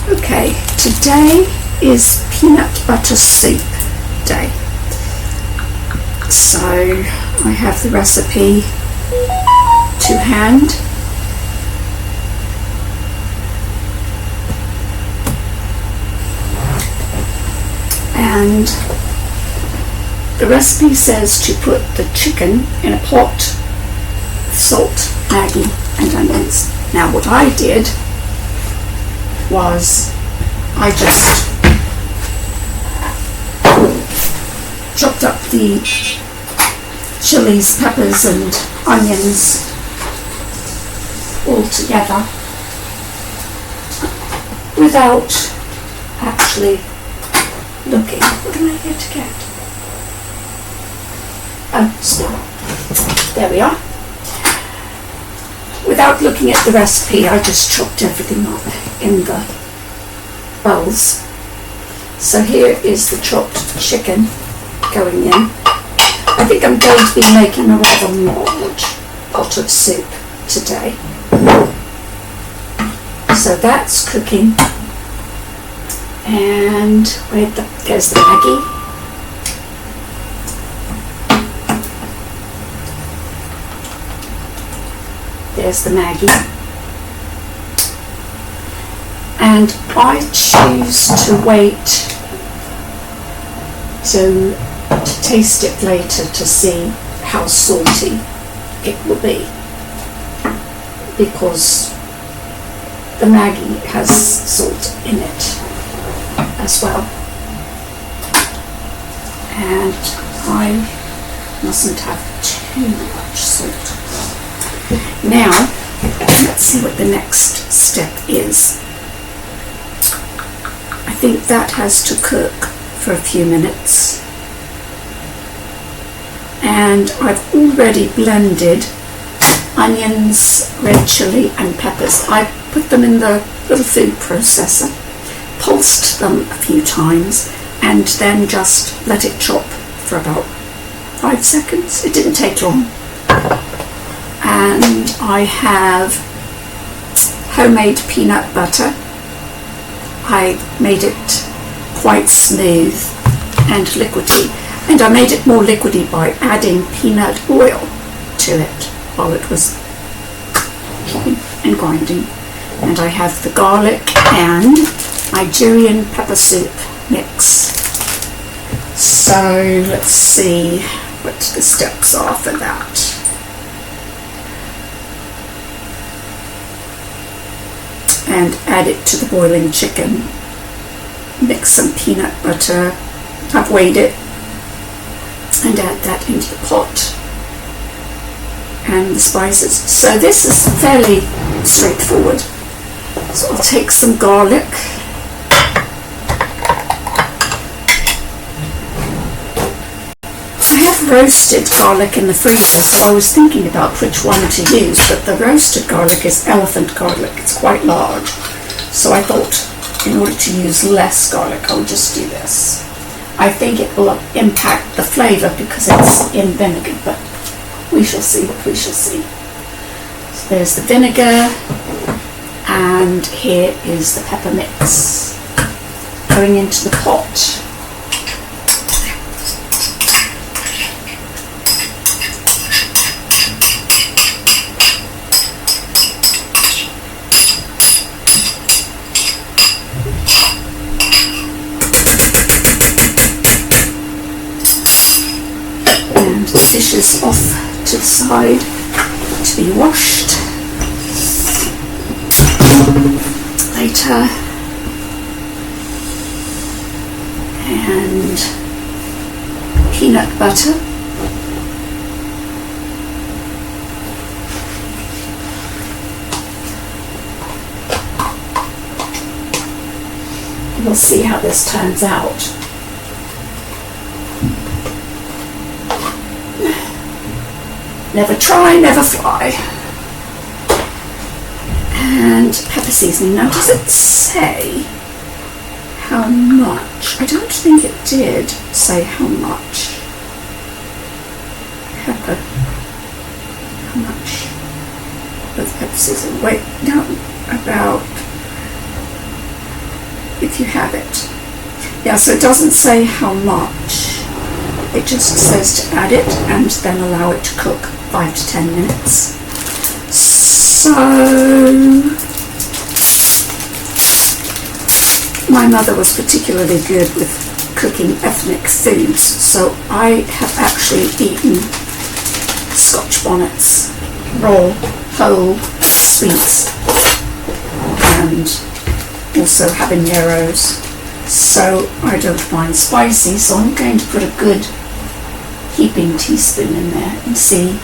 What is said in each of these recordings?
Okay, today is peanut butter soup day. So I have the recipe to hand. And the recipe says to put the chicken in a pot, salt, Maggi and onions. Now what I did was I just chopped up the chilies, peppers and onions all together without actually looking. What am I here to get? Oh, stop. There we are. Without looking at the recipe, I just chopped everything up in the bowls. So here is the chopped chicken going in. I think I'm going to be making a rather large pot of soup today. So that's cooking. And there's the Maggi. There's the Maggi. And I choose to wait to taste it later to see how salty it will be, because the Maggi has salt in it as well, and I mustn't have too much salt. Now let's see what the next step is. I think that has to cook for a few minutes, and I've already blended onions, red chili and peppers. I put them in the little food processor, pulsed them a few times and then just let it chop for about 5 seconds. It didn't take long. And I have homemade peanut butter. I made it quite smooth and liquidy, and I made it more liquidy by adding peanut oil to it while it was chopping and grinding. And I have the garlic and Nigerian pepper soup mix. So let's see what the steps are for that. And add it to the boiling chicken. Mix some peanut butter. I've weighed it. And add that into the pot. And the spices. So this is fairly straightforward. So I'll take some garlic. I have roasted garlic in the freezer, so I was thinking about which one to use, but the roasted garlic is elephant garlic. It's quite large. So I thought in order to use less garlic, I'll just do this. I think it will impact the flavour because it's in vinegar, but we shall see what we shall see. So there's the vinegar, and here is the pepper mix going into the pot. And the dish is off to the side to be washed later. And peanut butter. We'll see how this turns out. Never try, never fly. And pepper seasoning. Now, does it say how much? I don't think it did say how much. Pepper. How much of pepper seasoning? Wait, no, about if you have it. Yeah, so it doesn't say how much. It just says to add it and then allow it to cook 5 to 10 minutes. So my mother was particularly good with cooking ethnic foods, so I have actually eaten Scotch bonnets, raw, whole sweets, and also habaneros. So I don't mind spicy, so I'm going to put a good heaping teaspoon in there and see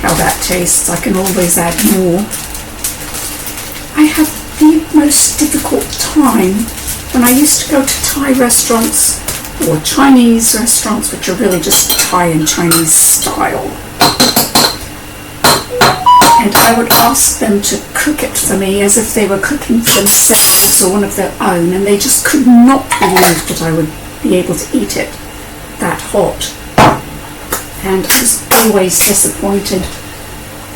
how that tastes. I can always add more. I have the most difficult time when I used to go to Thai restaurants or Chinese restaurants, which are really just Thai and Chinese style. And I would ask them to cook it for me as if they were cooking for themselves or one of their own, and they just could not believe that I would be able to eat it that hot. And I was always disappointed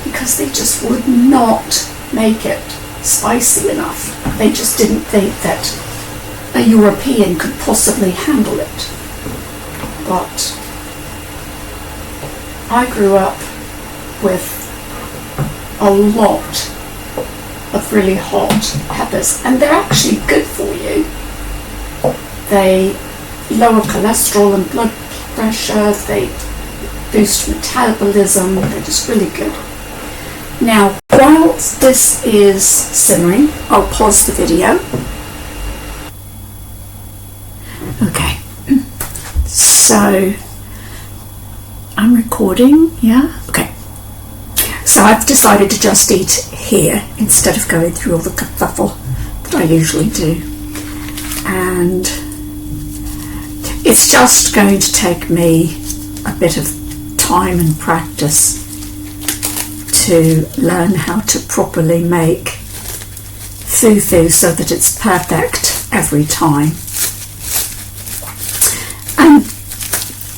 because they just would not make it spicy enough. They just didn't think that a European could possibly handle it. But I grew up with a lot of really hot peppers, and they're actually good for you. They lower cholesterol and blood pressure, they boost metabolism, they're just really good. Now, whilst this is simmering, I'll pause the video. Okay, so I'm recording, yeah? Okay. So I've decided to just eat here instead of going through all the kerfuffle that I usually do. And it's just going to take me a bit of time and practice to learn how to properly make fufu so that it's perfect every time. And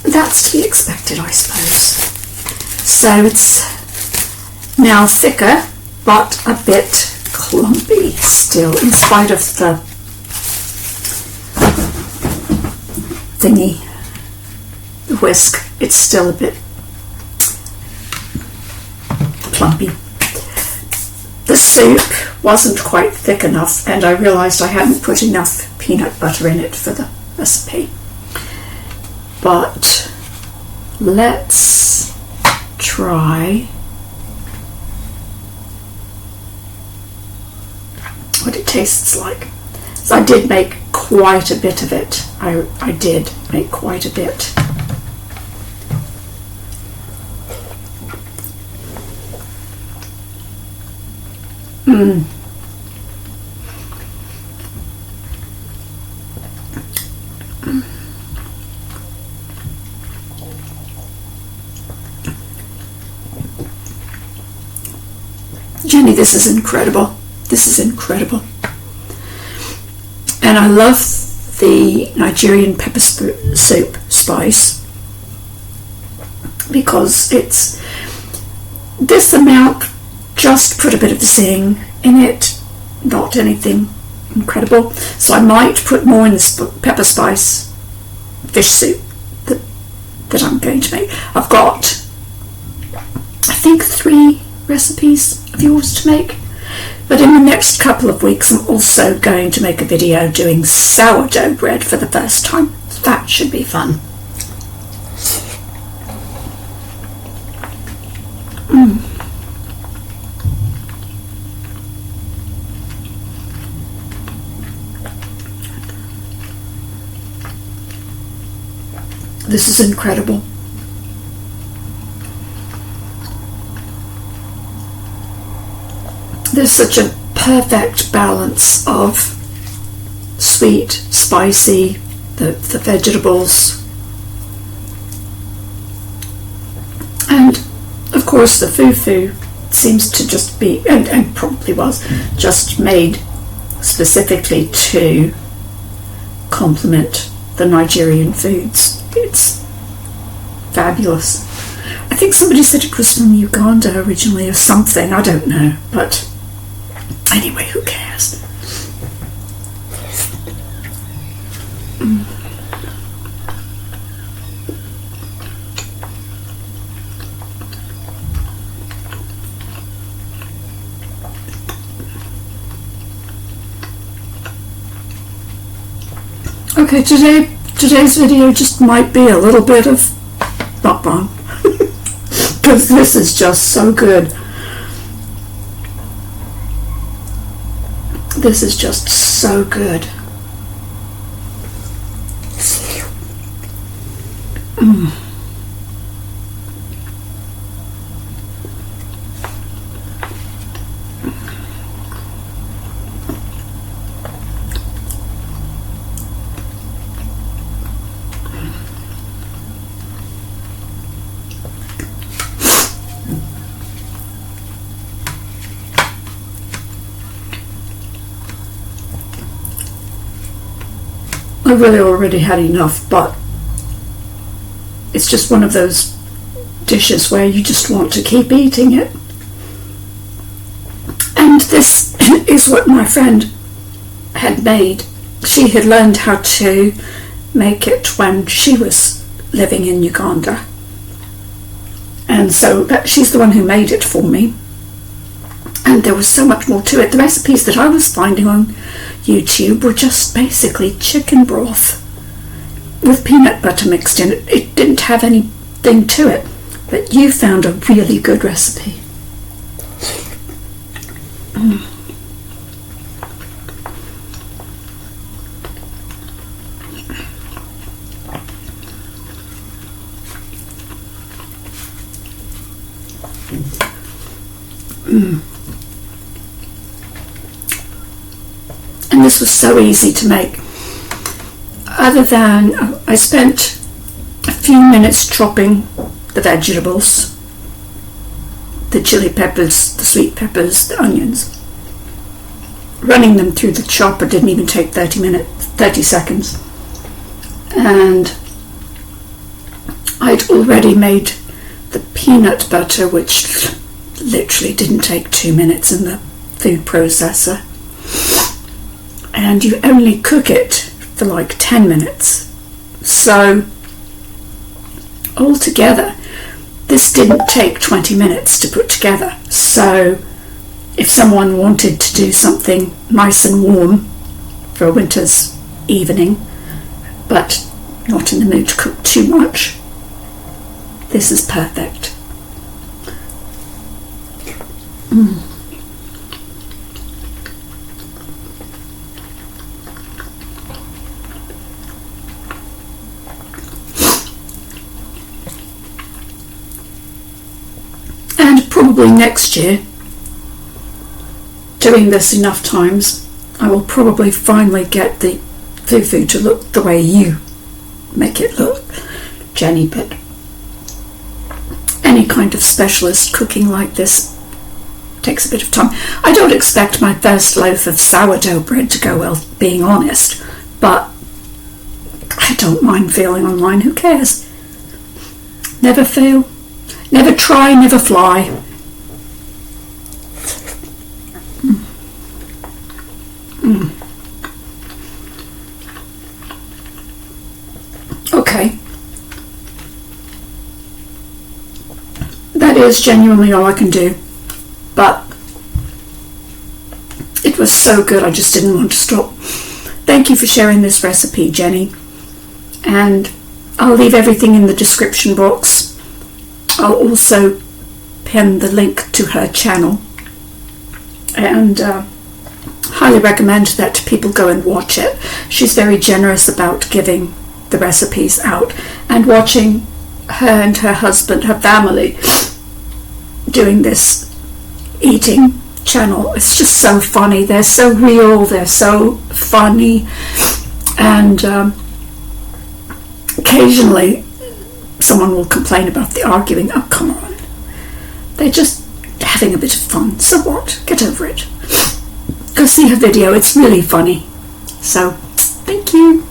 that's to be expected, I suppose. So it's now thicker, but a bit clumpy still, in spite of the thingy, the whisk. It's still a bit clumpy. The soup wasn't quite thick enough, and I realised I hadn't put enough peanut butter in it for the recipe. But let's try what it tastes like. So I did make quite a bit of it. I did make quite a bit. Jenny, this is incredible. This is incredible. And I love the Nigerian pepper soup spice because it's this amount, just put a bit of zing in it, not anything incredible. So I might put more in this pepper spice fish soup that I'm going to make. I've got, I think, 3 recipes of yours to make. But in the next couple of weeks, I'm also going to make a video doing sourdough bread for the first time. That should be fun. This is incredible. There's such a perfect balance of sweet, spicy, the vegetables, and of course the fufu seems to just be, and probably was, just made specifically to complement the Nigerian foods. It's fabulous. I think somebody said it was from Uganda originally or something, I don't know, but anyway, who cares? Okay, today's video just might be a little bit of mukbang because this is just so good. This is just so good. I really already had enough, but it's just one of those dishes where you just want to keep eating it. And this is what my friend had made. She had learned how to make it when she was living in Uganda. And so she's the one who made it for me. And there was so much more to it. The recipes that I was finding on YouTube were just basically chicken broth with peanut butter mixed in it. It didn't have anything to it. But you found a really good recipe. And this was so easy to make. Other than I spent a few minutes chopping the vegetables, the chili peppers, the sweet peppers, the onions. Running them through the chopper didn't even take 30 seconds. And I'd already made the peanut butter, which literally didn't take 2 minutes in the food processor. And you only cook it for like 10 minutes. So altogether, this didn't take 20 minutes to put together. So if someone wanted to do something nice and warm for a winter's evening, but not in the mood to cook too much, this is perfect. And probably next year, doing this enough times, I will probably finally get the fufu to look the way you make it look, Jenny. But any kind of specialist cooking like this takes a bit of time. I don't expect my first loaf of sourdough bread to go well, being honest, but I don't mind failing online. Who cares? Never fail. Never try, never fly. Okay. That is genuinely all I can do. But it was so good, I just didn't want to stop. Thank you for sharing this recipe, Jenny. And I'll leave everything in the description box. I'll also pin the link to her channel, and highly recommend that people go and watch it. She's very generous about giving the recipes out, and watching her and her husband, her family, doing this eating channel. It's just so funny. They're so real, they're so funny, and occasionally someone will complain about the arguing. Oh, come on. They're just having a bit of fun. So what? Get over it. Go see her video. It's really funny. So, thank you.